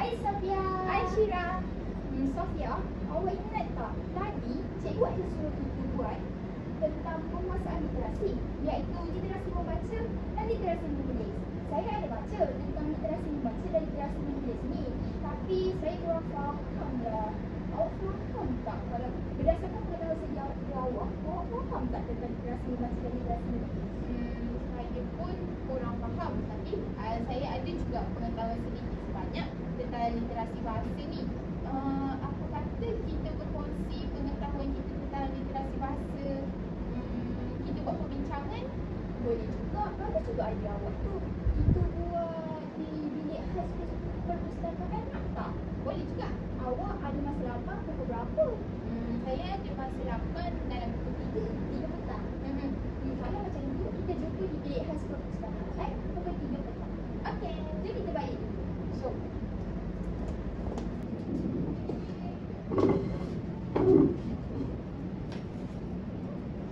Hai Safia. Hai Syira. Safia, awak ingat tak? Tadi cikgu ada suruh kita buat tentang penguasaan literasi, iaitu literasi membaca dan literasi menulis. Saya ada baca tentang literasi membaca dan literasi menulis ni, tapi saya kurang faham lah. Awak faham tak kalau berdasarkan pengetahuan sejauh awak faham tak tentang literasi membaca dan literasi menulis? Saya pun kurang faham, tapi saya ada juga pengetahuan sedikit sebanyak tentang literasi bahasa ni. Apa kata kita berkongsi pengetahuan kita tentang literasi bahasa? Kita buat perbincangan? Boleh juga, bagus juga idea awak tu. Kita buat di bilik khas perpustakaan tak? Boleh juga. Awak ada masa lapang pukul berapa? Saya ada masa lapang dalam pukul 3 petang. Kalau macam tu, kita jumpa di bilik khas perpustakaan pukul 3 petang. 3. Okey. Jadi kita balik. So,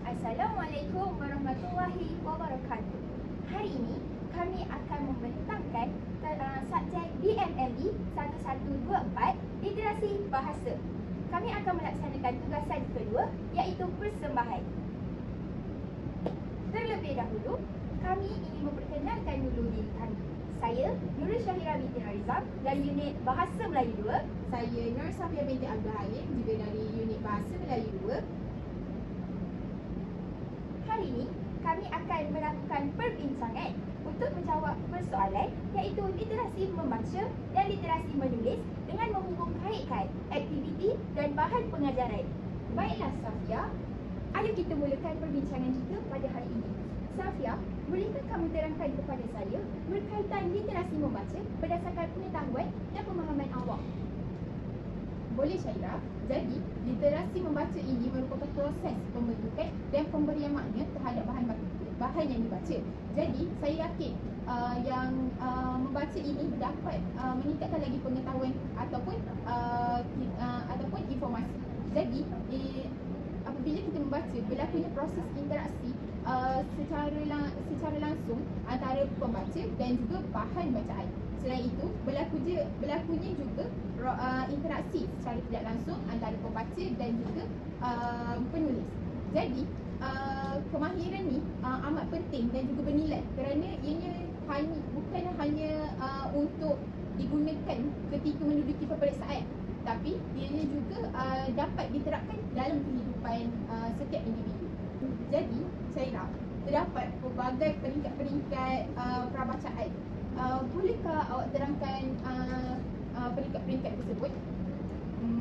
Assalamualaikum warahmatullahi wabarakatuh. Hari ini kami akan membentangkan subjek DMLE 1124 literasi bahasa. Kami akan melaksanakan tugasan kedua iaitu persembahan. Terlebih dahulu, kami ingin memperkenalkan dulu diri kami. Saya Nurul Syahira binti Narizam dari unit Bahasa Melayu 2. Saya Nur Safia binti Abdul Halim, juga dari unit Bahasa Melayu 2. Hari ini, kami akan melakukan perbincangan untuk menjawab persoalan iaitu literasi membaca dan literasi menulis dengan menghubung-kaitkan aktiviti dan bahan pengajaran. Baiklah Safia, ayo kita mulakan perbincangan kita pada hari ini. Safia, bolehkah kamu terangkan kepada saya berkaitan literasi membaca berdasarkan pengetahuan dan pemahaman awak? Boleh Syaira. Jadi, literasi membaca ini merupakan proses pembentukan dan pemberian makna terhadap bahan yang dibaca. Jadi, saya yakin yang membaca ini dapat meningkatkan lagi pengetahuan ataupun informasi. Jadi, apabila kita membaca, berlakunya proses interaksi secara langsung antara pembaca dan juga bahan bacaan. Selain itu, berlakunya juga interaksi secara tidak langsung antara pembaca dan juga penulis. Jadi, kemahiran ni amat penting dan juga bernilai kerana ianya bukan hanya untuk digunakan ketika menduduki peperiksaan, tapi ianya juga dapat diterapkan dalam kehidupan setiap individu. Jadi, Syaira, terdapat pelbagai peringkat-peringkat prabacaan. Bolehkah awak terangkan peringkat-peringkat tersebut?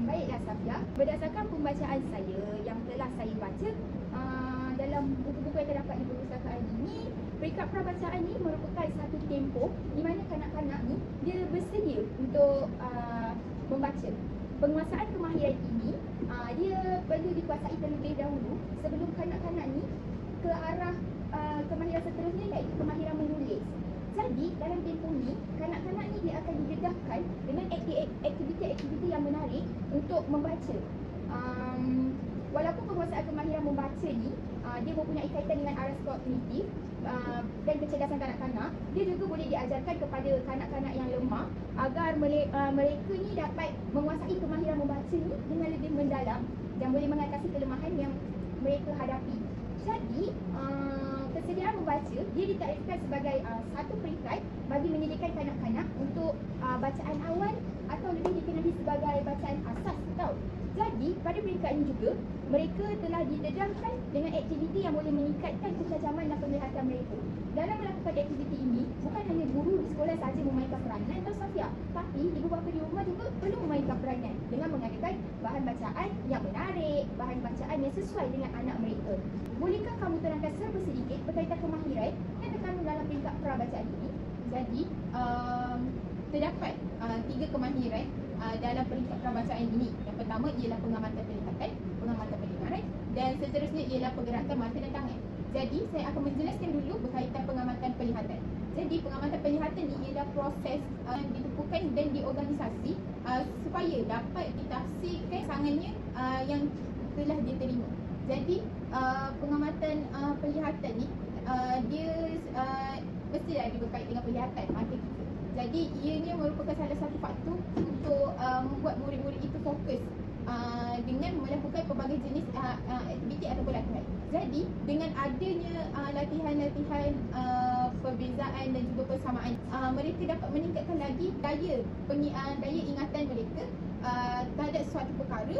Baiklah Safia, berdasarkan pembacaan saya yang telah saya baca dalam buku-buku yang terdapat di perpustakaan ini, peringkat prabacaan ini merupakan satu tempoh di mana kanak-kanak ni dia bersedia untuk membaca. Penguasaan kemahiran ini dia perlu dikuasai terlebih dahulu sebelum kanak-kanak ni ke arah kemahiran seterusnya iaitu kemahiran menulis. Jadi dalam tempoh ni, kanak-kanak ni dia akan didedahkan dengan aktiviti-aktiviti yang menarik untuk membaca. Walaupun penguasaan kemahiran membaca ni dia mempunyai kaitan dengan aras kognitif dan kecerdasan kanak-kanak, dia juga boleh diajarkan kepada kanak-kanak yang lemah agar mereka ni dapat menguasai kemahiran membaca ni dengan lebih mendalam dan boleh mengatasi kelemahan yang mereka hadapi. Jadi, kesediaan membaca dia ditarifkan sebagai satu peringkat bagi menyediakan kanak-kanak untuk bacaan awal atau lebih dikenali sebagai bacaan asas tau. Jadi, pada peringkat ini juga, mereka telah didedahkan dengan aktiviti yang boleh meningkatkan ketajaman dan penglihatan mereka. Dalam melakukan aktiviti ini, bukan hanya guru di sekolah sahaja memainkan peranan atau Safia, tapi ibu bapa di rumah juga perlu memainkan peranan dengan mengadakan bahan bacaan yang menarik, bahan bacaan yang sesuai dengan anak mereka. Bolehkah kamu terangkan serba sedikit berkaitan kemahiran yang terkandung dalam peringkat prabacaan ini? Jadi, terdapat 3 kemahiran dalam peringkat prabacaan ini. Yang pertama ialah pengamatan penglihatan, pengamatan pendengaran dan seterusnya ialah pergerakan mata dan tangan. Jadi, saya akan menjelaskan dulu berkaitan pengamatan penglihatan. Jadi, pengamatan penglihatan ini ialah proses ditepukan dan diorganisasi supaya dapat ditafsirkan sangannya yang telah diterima. Jadi, pengamatan penglihatan ni dia mestilah dibekali dengan penglihatan mata kita. Jadi ianya merupakan salah satu faktor aktiviti ataupun latihan. Jadi dengan adanya latihan-latihan perbezaan dan juga persamaan, mereka dapat meningkatkan lagi daya ingatan mereka terhadap suatu perkara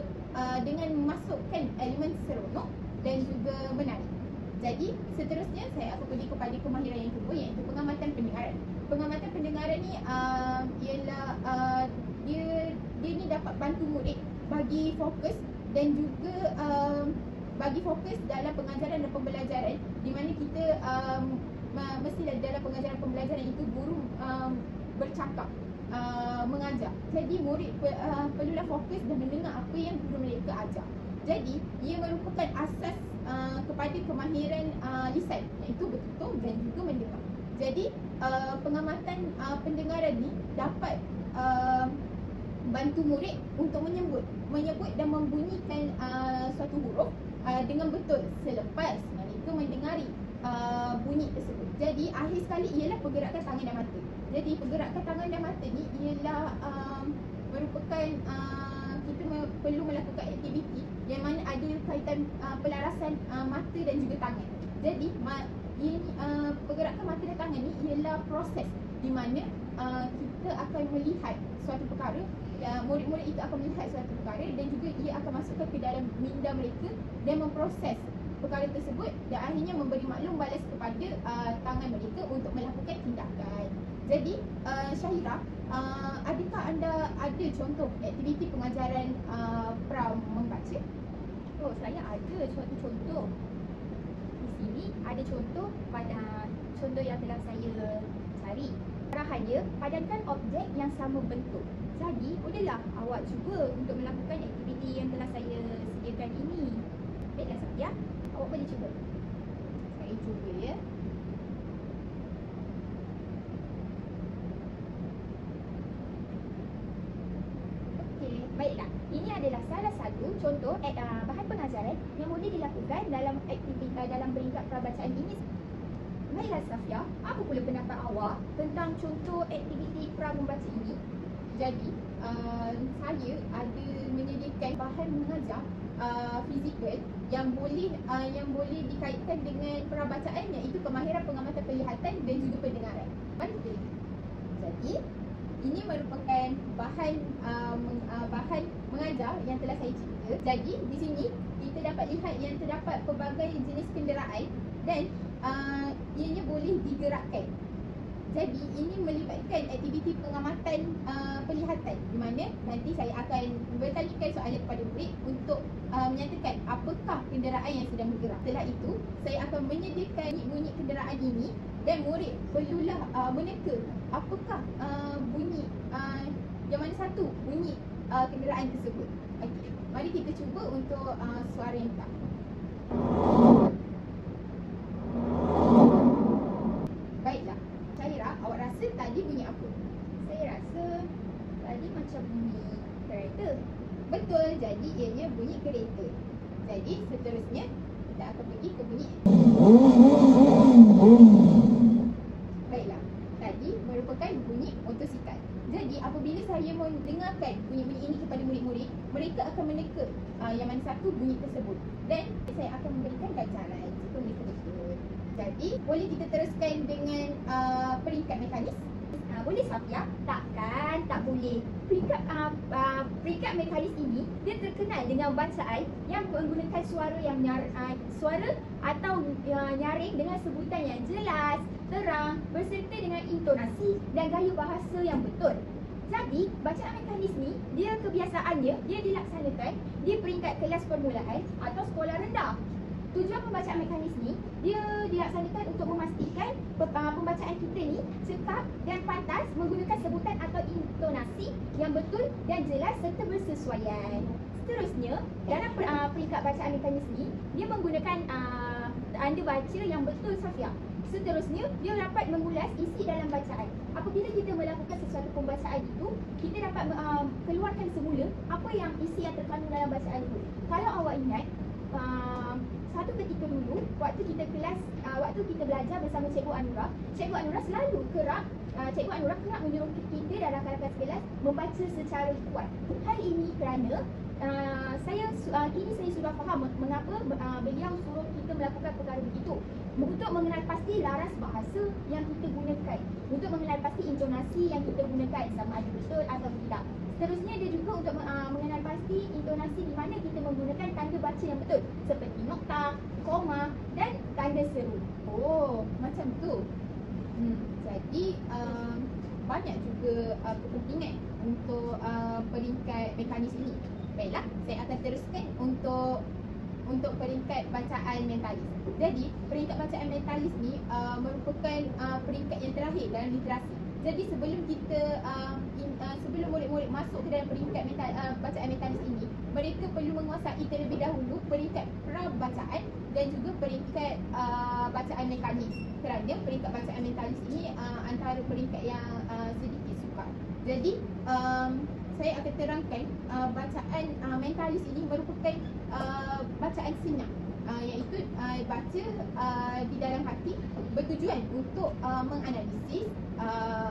dengan memasukkan elemen seronok dan juga menarik. Jadi seterusnya saya akan pergi kepada kemahiran yang kedua, iaitu pengamatan pendengaran. Pengamatan pendengaran ni ialah dia ni dapat bantu murid bagi fokus dan juga bagi fokus dalam pengajaran dan pembelajaran, di mana kita mestilah dalam pengajaran pembelajaran itu guru bercakap, mengajar. Jadi murid perlulah fokus dan mendengar apa yang guru mereka ajar. Jadi ia merupakan asas kepada kemahiran lisan, iaitu bertutur dan juga mendengar. Jadi pengamatan pendengaran ni dapat bantu murid untuk menyebut dan membunyikan suatu huruf dengan betul selepas mereka mendengari bunyi tersebut. Jadi akhir sekali ialah pergerakan tangan dan mata. Jadi pergerakan tangan dan mata ni ialah merupakan kita perlu melakukan aktiviti yang mana ada kaitan pelarasan mata dan juga tangan. Jadi ini pergerakan mata dan tangan ni ialah proses di mana kita akan melihat suatu perkara, murid-murid itu akan melihat suatu perkara dan juga ia akan masukkan ke dalam minda mereka dan memproses perkara tersebut dan akhirnya memberi maklum balas kepada tangan mereka untuk melakukan tindakan. Jadi Syahira, adakah anda ada contoh aktiviti pengajaran pra membaca? Oh, saya ada suatu contoh. Di sini ada contoh pada contoh yang telah saya cari. Arahan dia, padankan objek yang sama bentuk. Jadi, bolehlah awak cuba untuk melakukan aktiviti yang telah saya sediakan ini. Baiklah Safia, awak boleh cuba. Saya cuba ya. Okey, baiklah. Ini adalah salah satu contoh bahan pengajaran yang boleh dilakukan dalam aktiviti dalam peringkat prabacaan ini. Baiklah Safia, apa pula pendapat awak tentang contoh aktiviti pra membaca ini? Jadi saya ada menyediakan bahan mengajar fizikal yang boleh dikaitkan dengan perabacaan, iaitu kemahiran pengamatan penglihatan dan juga pendengaran. Mari kita lihat. Jadi ini merupakan bahan mengajar yang telah saya cipta. Jadi di sini kita dapat lihat yang terdapat pelbagai jenis kenderaan dan ianya boleh digerakkan. Jadi ini melibatkan aktiviti pengamatan penglihatan, di mana nanti saya akan bertanyakan soalan kepada murid untuk menyatakan apakah kenderaan yang sedang bergerak. Setelah itu saya akan menyediakan bunyi kenderaan ini dan murid perlulah meneka apakah bunyi yang mana satu bunyi kenderaan tersebut. Okey, mari kita cuba untuk suara yang tak. Baiklah, Syahira, awak rasa tadi bunyi apa? Saya rasa tadi macam bunyi kereta. Betul, jadi ianya bunyi kereta. Jadi seterusnya kita akan pergi ke bunyi. Baiklah, tadi merupakan bunyi motosikal. Jadi apabila saya mendengarkan bunyi-bunyi ini kepada murid-murid, mereka akan meneka yang mana satu bunyi tersebut. Dan saya akan memberikan ganjaran jika mereka betul. Jadi boleh kita teruskan dengan peringkat mekanis? Boleh Safia? Takkan tak boleh. Peringkat mekanis ini dia terkenal dengan bacaan yang menggunakan suara yang suara atau nyaring dengan sebutan yang jelas, terang, berserta dengan intonasi dan gaya bahasa yang betul. Jadi, bacaan mekanis ni dia kebiasaannya dia dilaksanakan di peringkat kelas permulaan atau sekolah rendah. Tujuan pembacaan mekanis ni dia dilaksanakan untuk memastikan pembacaan kita ni cekap dan pantas menggunakan sebutan atau intonasi yang betul dan jelas serta bersesuaian. Seterusnya, dalam peringkat bacaan mekanis ni dia menggunakan tanda baca yang betul Safia. Seterusnya, dia dapat mengulas isi dalam bacaan. Apabila kita melakukan sesuatu pembacaan itu, kita dapat keluarkan semula apa yang isi yang terkandung dalam bacaan itu. Kalau awak ingat, satu ketika dulu waktu kita belajar bersama Cikgu Anura selalu kerap Cikgu Anura kerap menyuruh kita dan rakan-rakan sekelas membaca secara kuat. Hal ini kerana kini saya sudah faham mengapa beliau suruh kita melakukan perkara begitu. Untuk mengenal pasti laras bahasa yang kita gunakan, untuk mengenal pasti intonasi yang kita gunakan sama ada betul atau tidak. Seterusnya dia juga untuk mengenal pasti intonasi di mana kita menggunakan tanda baca yang betul seperti nokta, koma dan tanda seru. Oh, macam tu. Jadi banyak juga kepentingan untuk peringkat mekanis ini. Baiklah, saya akan teruskan untuk peringkat bacaan mentalis. Jadi, peringkat bacaan mentalis ni merupakan peringkat yang terakhir dalam literasi. Jadi sebelum murid-murid masuk ke dalam peringkat bacaan mentalis ini, mereka perlu menguasai terlebih dahulu peringkat prabacaan dan juga peringkat bacaan mekanis. Kerana peringkat bacaan mentalis ini antara peringkat yang sedikit sukar. Jadi saya akan terangkan bacaan mentalis ini merupakan bacaan senyap, iaitu baca di dalam hati bertujuan untuk menganalisis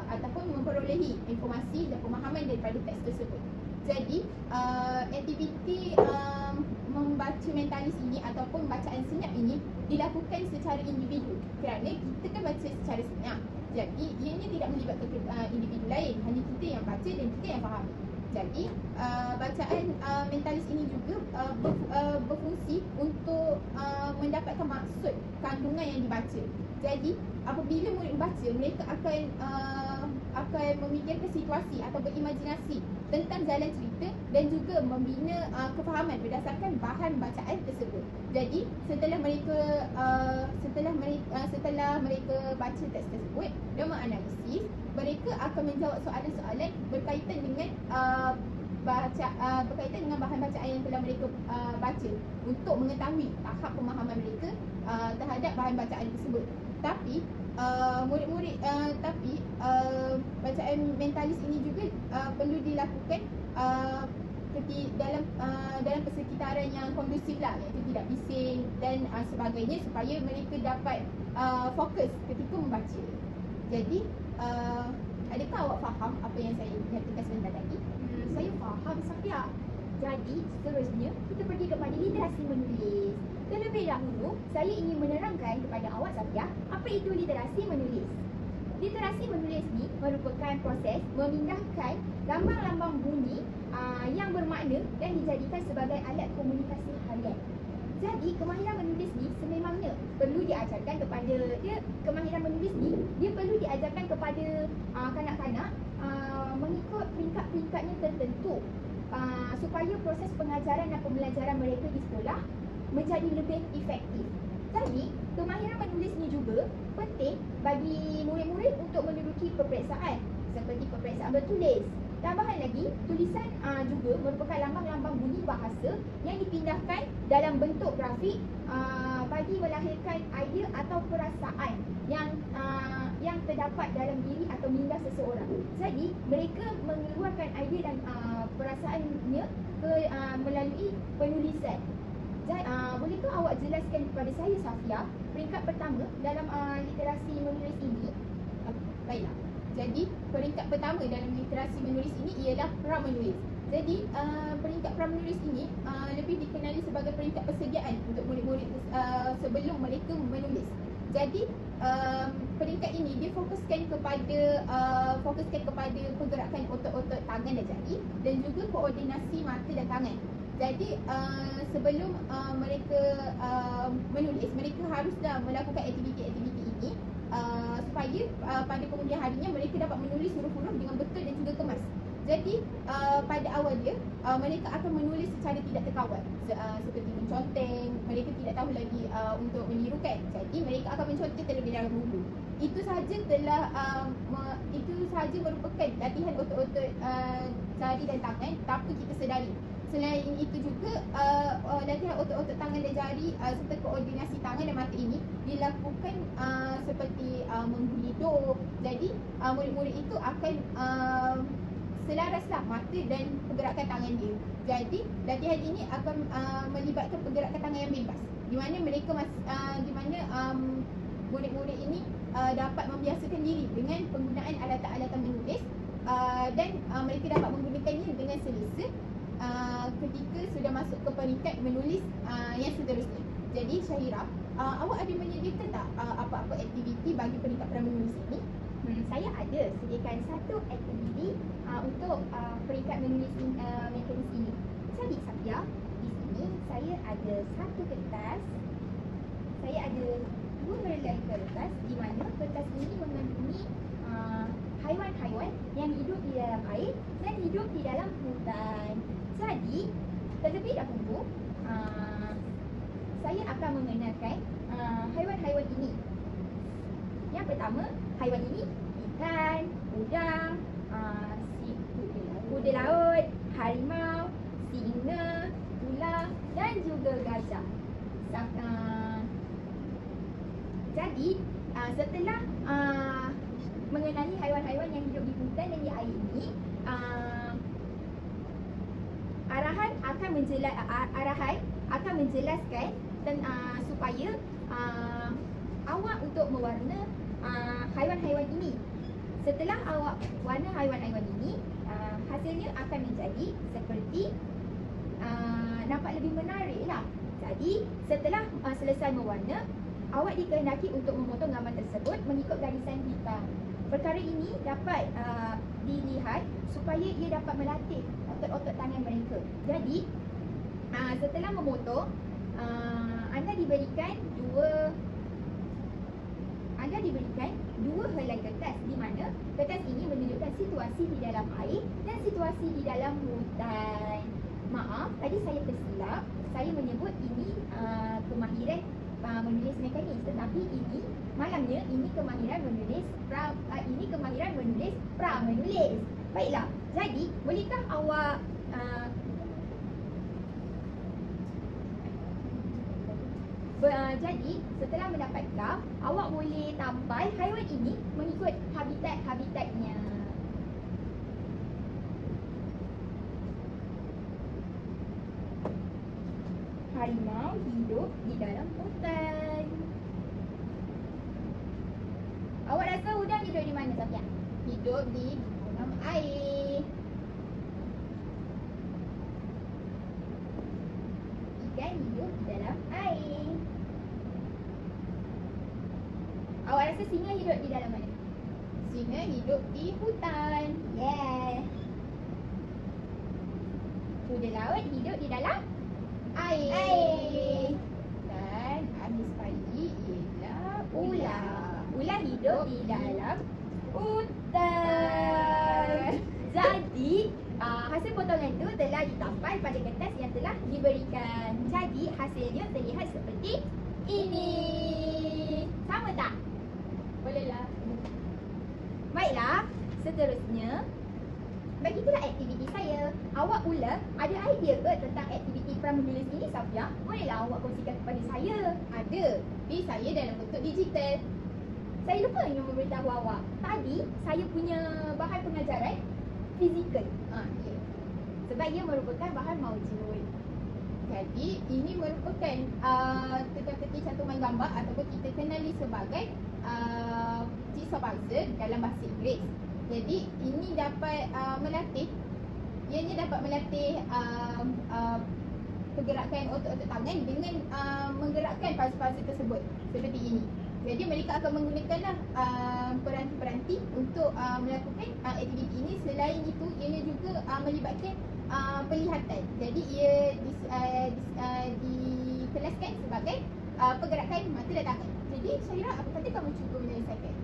ataupun memperolehi informasi dan pemahaman daripada teks tersebut. Jadi aktiviti membaca mentalis ini ataupun bacaan senyap ini dilakukan secara individu kerana kita kan baca secara senyap. Jadi ianya tidak melibatkan individu lain, hanya kita yang baca dan kita yang faham. Jadi bacaan mentalis ini juga berfungsi untuk mendapatkan maksud kandungan yang dibaca. Jadi apabila murid membaca, mereka akan memikirkan situasi atau berimajinasi tentang jalan cerita dan juga membina kefahaman berdasarkan bahan bacaan tersebut. Jadi setelah mereka baca teks tersebut dan menganalisis, mereka akan menjawab soalan-soalan berkaitan dengan berkaitan dengan bahan bacaan yang telah mereka baca untuk mengetahui tahap pemahaman mereka terhadap bahan bacaan tersebut. Tapi bacaan mentalis ini juga perlu dilakukan dalam persekitaran yang kondusif lah, iaitu tidak bising dan sebagainya supaya mereka dapat fokus ketika membaca. Jadi adakah awak faham apa yang saya nyatakan sebentar tadi? Saya faham, Safia. Jadi seterusnya kita pergi kepada literasi menulis. Terlebih dahulu, saya ingin menerangkan kepada awak, Safia, apa itu literasi menulis. Literasi menulis ni merupakan proses memindahkan lambang-lambang bunyi yang bermakna dan dijadikan sebagai alat komunikasi harian. Jadi kemahiran menulis ni sememangnya perlu diajarkan kepada dia perlu diajarkan kepada kanak-kanak mengikut peringkat-peringkatnya tertentu supaya proses pengajaran dan pembelajaran mereka di sekolah menjadi lebih efektif. Jadi, kemahiran menulis ni juga penting bagi murid-murid untuk menduduki peperiksaan seperti peperiksaan bertulis. Tambahan lagi, tulisan juga merupakan lambang-lambang bunyi bahasa yang dipindahkan dalam bentuk grafik bagi melahirkan idea atau perasaan yang terdapat dalam diri atau minda seseorang. Jadi, mereka mengeluarkan idea dan perasaannya melalui penulisan. Jadi, bolehkah awak jelaskan kepada saya, Safia, peringkat pertama dalam literasi menulis ini? Baiklah. Jadi peringkat pertama dalam literasi menulis ini ialah pra-menulis. Jadi peringkat pra-menulis ini lebih dikenali sebagai peringkat persediaan untuk murid-murid sebelum mereka menulis. Jadi peringkat ini dia fokuskan kepada pergerakan otot-otot tangan dan jari dan juga koordinasi mata dan tangan. Jadi sebelum mereka menulis, mereka haruslah melakukan aktiviti-aktiviti ini supaya pada kemudian harinya mereka dapat menulis huruf-huruf dengan betul dan juga kemas. Jadi pada awal dia mereka akan menulis secara tidak terkawal seperti menconteng. Mereka tidak tahu lagi untuk menirukan. Jadi mereka akan menconteng terlebih dahulu. Itu sahaja merupakan latihan otot-otot jari dan tangan tanpa kita sedari. Selain itu juga latihan otot-otot tangan dan jari serta koordinasi tangan dan mata ini dilakukan seperti menggeliduk. Jadi murid-murid itu akan selaraslah mata dan pergerakan tangan dia. Jadi latihan ini akan melibatkan pergerakan tangan yang bebas, di mana mereka murid-murid ini dapat membiasakan diri dengan penggunaan alatan-alatan menulis dan mereka dapat menggunakannya dengan selesa ketika sudah masuk ke peringkat menulis yang seterusnya. Jadi Syahira, awak ada menyediakan tak apa-apa aktiviti bagi peringkat pramenulis ini? Saya ada sediakan satu aktiviti untuk peringkat menulis mekanis ini. Jadi Safia, di sini saya ada satu kertas. Saya ada 2 helai kertas di mana kertas ini mengandungi haiwan-haiwan yang hidup di dalam air dan hidup di dalam hutan. Jadi, terlebih dahulu saya akan mengenalkan haiwan-haiwan ini. Yang pertama, haiwan ini ikan, udang, kuda laut, harimau, singa, ular dan juga gajah. Jadi, setelah mengenali haiwan-haiwan yang hidup di hutan dan di air ini, arahan akan menjelaskan supaya awak untuk mewarna haiwan-haiwan ini. Setelah awak warna haiwan-haiwan ini, hasilnya akan menjadi seperti nampak lebih menarik lah. Jadi setelah selesai mewarna, awak dikehendaki untuk memotong gambar tersebut mengikut garisan hitam. Perkara ini dapat dilihat supaya ia dapat melatih otot-otot tangan mereka. Jadi setelah memotong, anda diberikan dua helai kertas, di mana kertas ini menunjukkan situasi di dalam air dan situasi di dalam hutan. Maaf, tadi saya tersilap. Saya menyebut ini kemahiran menulis mekanis, tetapi ini malangnya ini kemahiran menulis pra-menulis. Baiklah. Jadi, bolehkah awak jadi setelah mendapat graf, awak boleh tampal haiwan ini mengikut habitatnya. Harimau hidup di dalam hutan. Awak rasa udang hidup di mana, Safia? Hidup di dalam air. Ikan hidup di dalam air. Awak rasa singa hidup di dalam mana? Singa hidup di hutan. Yeah. Kuda laut hidup di dalam Air. Dan akhir sekali ialah ular. Ular hidup di dalam hutan. Jadi, hasil potongan itu telah ditampal pada kertas yang telah diberikan. Jadi, hasilnya terlihat seperti ini. Sama tak? Bolehlah. Baiklah, seterusnya, begitulah aktiviti saya. Awak pula ada idea ke tentang aktiviti pramenulis ini, Safia? Bolehlah awak kongsikan kepada saya. Ada, tapi saya dalam bentuk digital. Saya lupa yang memberitahu awak. Tadi saya punya bahan pengajaran fizikal. Ya. Sebab ia merupakan bahan maujud. Jadi ini merupakan teka-teki cantuman gambar ataupun kita kenali sebagai jigsaw puzzle dalam bahasa Inggeris. Jadi ini dapat ianya dapat melatih pergerakan otot-otot tangan dengan menggerakkan puzzle-puzzle tersebut seperti ini. Jadi mereka akan menggunakanlah peranti-peranti untuk melakukan aktiviti ini. Selain itu, ianya juga melibatkan penglihatan. Jadi ia dikelaskan sebagai pergerakan mata dan tangan. Jadi Syahira, apa kata kamu cuba menyelesaikan?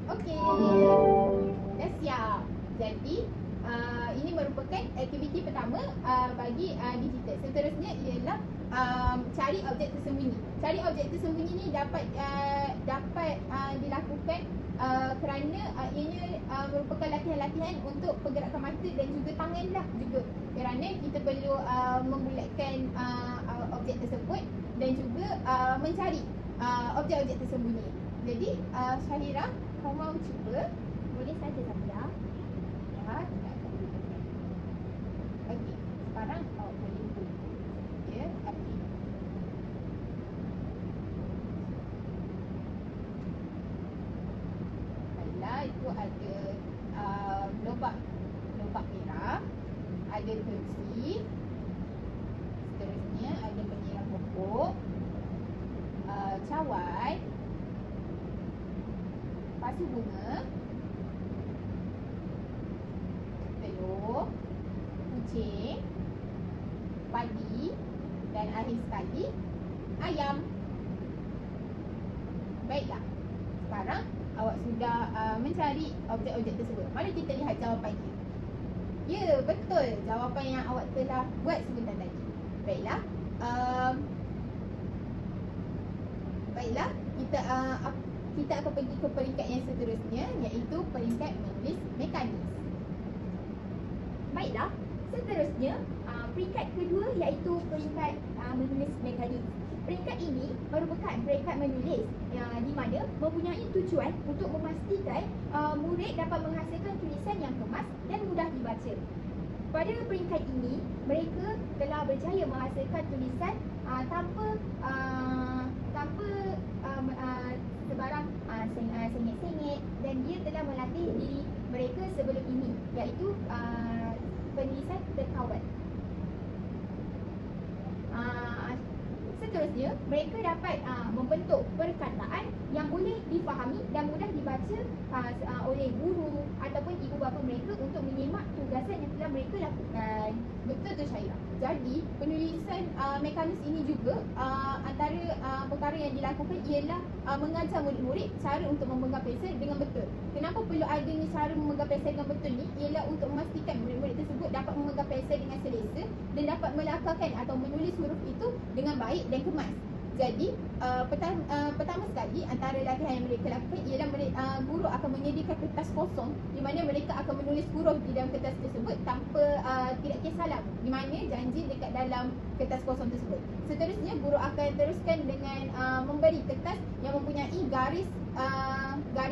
Okey, dah siap. Jadi ini merupakan aktiviti pertama bagi digital. Seterusnya ialah cari objek tersembunyi. Cari objek tersembunyi ni dapat dilakukan kerana ianya merupakan latihan-latihan untuk pergerakan mata dan juga tangan lah juga, kerana kita perlu membulatkan objek tersebut dan juga mencari objek-objek tersembunyi. Jadi Syahira, kau mau cuba? Boleh saja Safia. Ya, okey. Sekarang kau boleh buka. Ya, okey. Baiklah, itu ada lobak merah, ada kursi, seterusnya ada penyiram pokok, cawan, pasu bunga, telur, kucing, padi dan akhir sekali ayam. Baiklah, sekarang awak sudah mencari objek-objek tersebut. Mari kita lihat jawapannya. Ya, betul. Jawapan yang awak telah buat sebentar tadi. Baiklah. Baiklah, kita akan pergi ke peringkat yang seterusnya, iaitu peringkat menulis mekanis. Baiklah, seterusnya peringkat kedua iaitu peringkat menulis mekanis. Peringkat ini merupakan peringkat menulis di mana mempunyai tujuan untuk memastikan murid dapat menghasilkan tulisan yang kemas dan mudah dibaca. Pada peringkat ini, mereka telah berjaya menghasilkan tulisan tanpa sebarang sengit-sengit, dan dia telah melatih diri mereka sebelum ini, iaitu penulisan terkawal. Seterusnya, mereka dapat membentuk perkataan yang boleh difahami dan mudah dibaca oleh guru ataupun ibu bapa mereka untuk menyimak tugasan yang telah mereka lakukan. Betul tu Syahira. Jadi penulisan mekanis ini juga antara perkara yang dilakukan ialah mengajar murid-murid cara untuk memegang pensel dengan betul. Kenapa perlu adanya cara memegang pensel dengan betul ni? Ialah untuk memastikan murid-murid tersebut dapat memegang pensel dengan selesa dan dapat melakarkan atau menulis huruf itu dengan baik dan kemas. Jadi pertama sekali antara latihan yang mereka lakukan ialah guru akan menyediakan kertas kosong di mana mereka akan menulis huruf di dalam kertas tersebut tanpa tidak kisahlah di mana janji dekat dalam kertas kosong tersebut. Seterusnya, guru akan teruskan dengan memberi kertas yang mempunyai garis 2,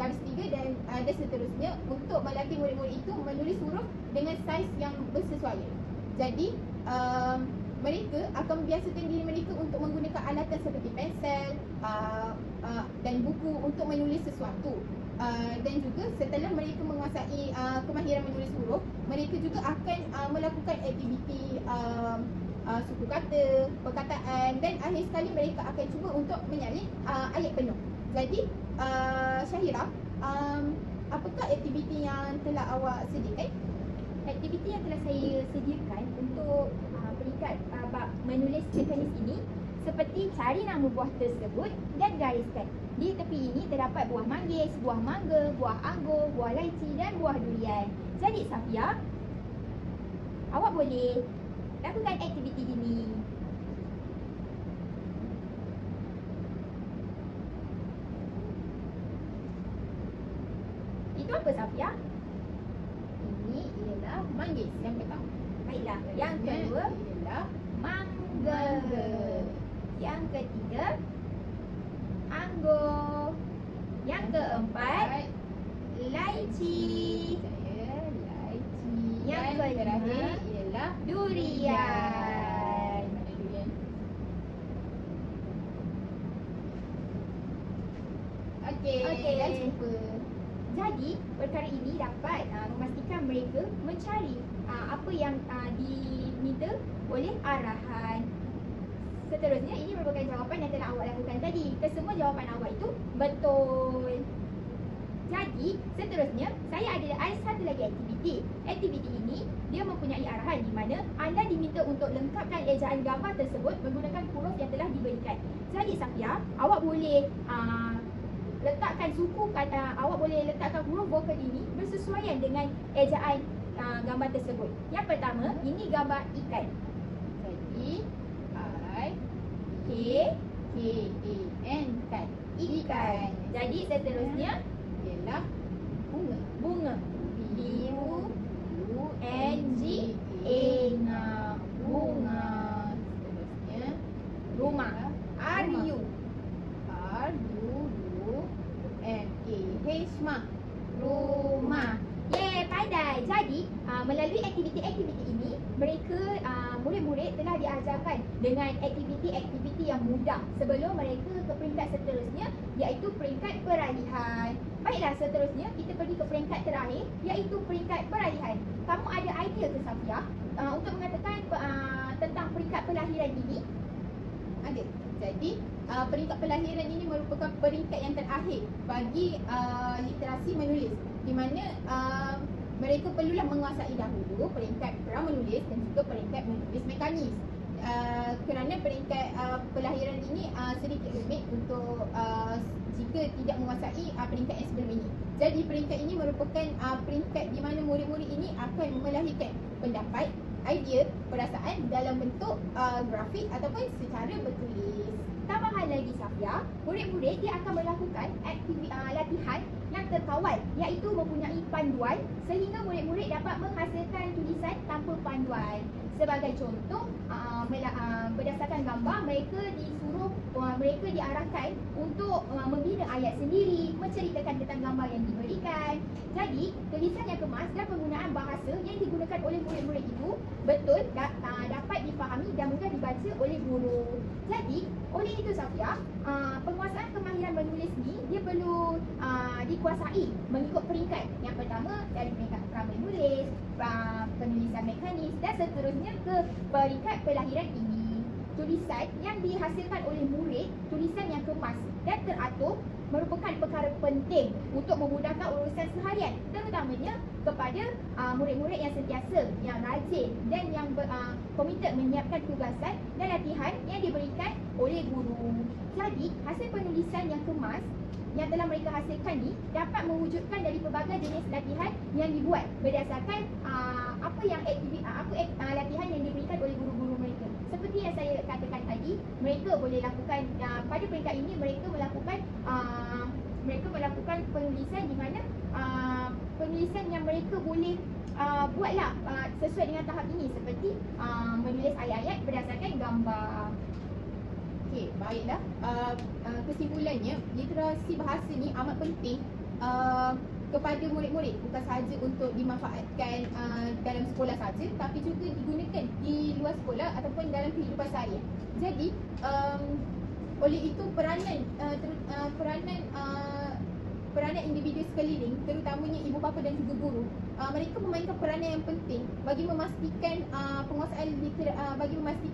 garis 3 dan seterusnya untuk melatih murid-murid itu menulis huruf dengan saiz yang bersesuaian. Jadi mereka akan membiasakan diri mereka untuk menggunakan alatan seperti pensel dan buku untuk menulis sesuatu. Dan juga setelah mereka menguasai kemahiran menulis huruf, mereka juga akan melakukan aktiviti suku kata, perkataan, dan akhir sekali mereka akan cuba untuk menyalin ayat penuh. Jadi Syahira, apakah aktiviti yang telah awak sediakan? Aktiviti yang telah saya sediakan untuk peringkat bab menulis mekanis ini seperti cari nama buah tersebut dan gariskan. Di tepi ini terdapat buah manggis, buah mangga, buah anggur, buah laici dan buah durian. Jadi Safia, awak boleh lakukan aktiviti ini. Itu apa Safia? Ini ialah manggis yang pertama. Baiklah, yang kedua ialah mangga. Yang ketiga anggur. Yang keempat laici. Laici. Yang Dan kelima terakhir ialah durian. durian. Okey, dah jumpa. Jadi perkara ini dapat memastikan mereka mencari apa yang diminta oleh arahan. Seterusnya, ini merupakan jawapan yang telah awak lakukan tadi. Kesemua jawapan awak itu betul. Jadi seterusnya, saya ada satu lagi aktiviti. Aktiviti ini dia mempunyai arahan di mana anda diminta untuk lengkapkan ejaan gambar tersebut menggunakan huruf yang telah diberikan. Jadi Safia, awak boleh letakkan awak boleh letakkan huruf vokal ini bersesuaian dengan ejaan gambar tersebut. Yang pertama, ini gambar ikan. Jadi I-K-K-A-N, kan? Ikan. Jadi seterusnya Ialah bunga. bunga. B-U-N-G-A. Bunga. Seterusnya Rumah. R-U. R-U-M-A-H. Rumah. Yeay, pandai. Jadi, melalui aktiviti-aktiviti ini, mereka murid-murid telah diajarkan dengan aktiviti-aktiviti yang mudah sebelum mereka ke peringkat seterusnya, iaitu peringkat peralihan. Baiklah, seterusnya kita pergi ke peringkat terakhir, iaitu peringkat peralihan. Kamu ada idea ke Safia untuk mengatakan tentang peringkat pelahiran ini? Ada. Jadi peringkat pelahiran ini merupakan peringkat yang terakhir bagi literasi menulis, di mana mereka perlulah menguasai dahulu peringkat pra-menulis dan juga peringkat menulis mekanis. Kerana peringkat pelahiran ini sedikit rumit untuk jika tidak menguasai peringkat yang sebelum ini. Jadi peringkat ini merupakan peringkat di mana murid-murid ini akan melahirkan pendapat, idea, perasaan dalam bentuk grafik ataupun secara bertulis. Tambahan lagi Safia, murid-murid dia akan melakukan latihan yang terkawal, iaitu mempunyai panduan sehingga murid-murid dapat menghasilkan tulisan tanpa panduan. Sebagai contoh, berdasarkan gambar, mereka diarahkan untuk membina ayat sendiri, menceritakan tentang gambar yang diberikan. Jadi, tulisan yang kemas dan penggunaan bahasa yang digunakan oleh murid-murid itu betul dapat difahami dan mudah dibaca oleh guru. Jadi, oleh itu Safia, penguasaan kemahiran menulis ni dia perlu dikuasai mengikut peringkat. Yang pertama dari peringkat pra-menulis, penulisan mekanis dan seterusnya ke peringkat pelahiran ini. Tulisan yang dihasilkan oleh murid, tulisan yang kemas dan teratur merupakan perkara penting untuk memudahkan urusan seharian, terutamanya kepada murid-murid yang sentiasa, yang rajin dan yang komited menyiapkan tugasan dan latihan yang diberikan oleh guru. Jadi, hasil penulisan yang kemas yang telah mereka hasilkan ni dapat mewujudkan dari pelbagai jenis latihan yang dibuat berdasarkan latihan yang diberikan oleh guru-guru mereka. Seperti yang saya katakan tadi, mereka boleh lakukan pada peringkat ini mereka melakukan penulisan di mana penulisan yang mereka boleh buatlah sesuai dengan tahap ini, seperti menulis ayat-ayat berdasarkan gambar. Okey, baiklah. Kesimpulannya, literasi bahasa ni amat penting kepada murid-murid, bukan sahaja untuk dimanfaatkan dalam sekolah saja, tapi juga digunakan di luar sekolah ataupun dalam kehidupan seharian. Jadi, oleh itu peranan individu sekeliling, terutamanya ibu bapa dan juga guru, mereka memainkan peranan yang penting bagi memastikan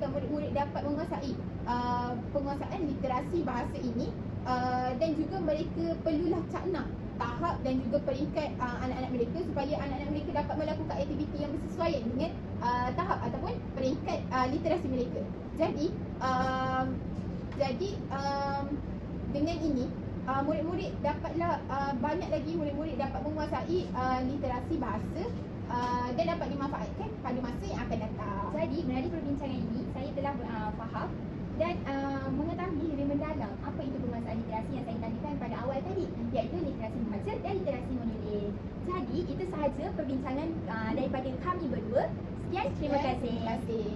murid-murid dapat menguasai penguasaan literasi bahasa ini, dan juga mereka perlulah cakna tahap dan juga peringkat anak-anak mereka supaya anak-anak mereka dapat melakukan aktiviti yang bersesuaian dengan tahap ataupun peringkat literasi mereka. Jadi dengan ini murid-murid dapatlah banyak lagi murid-murid dapat menguasai literasi bahasa dan dapat dimanfaatkan pada masa yang akan datang. Jadi, melalui perbincangan ini saya telah faham dan mengetahui lebih mendalam apa itu penguasaan literasi yang saya tanyakan pada awal tadi, iaitu literasi membaca dan literasi menulis. Jadi, itu sahaja perbincangan daripada kami berdua. Sekian, terima kasih. Terima kasih.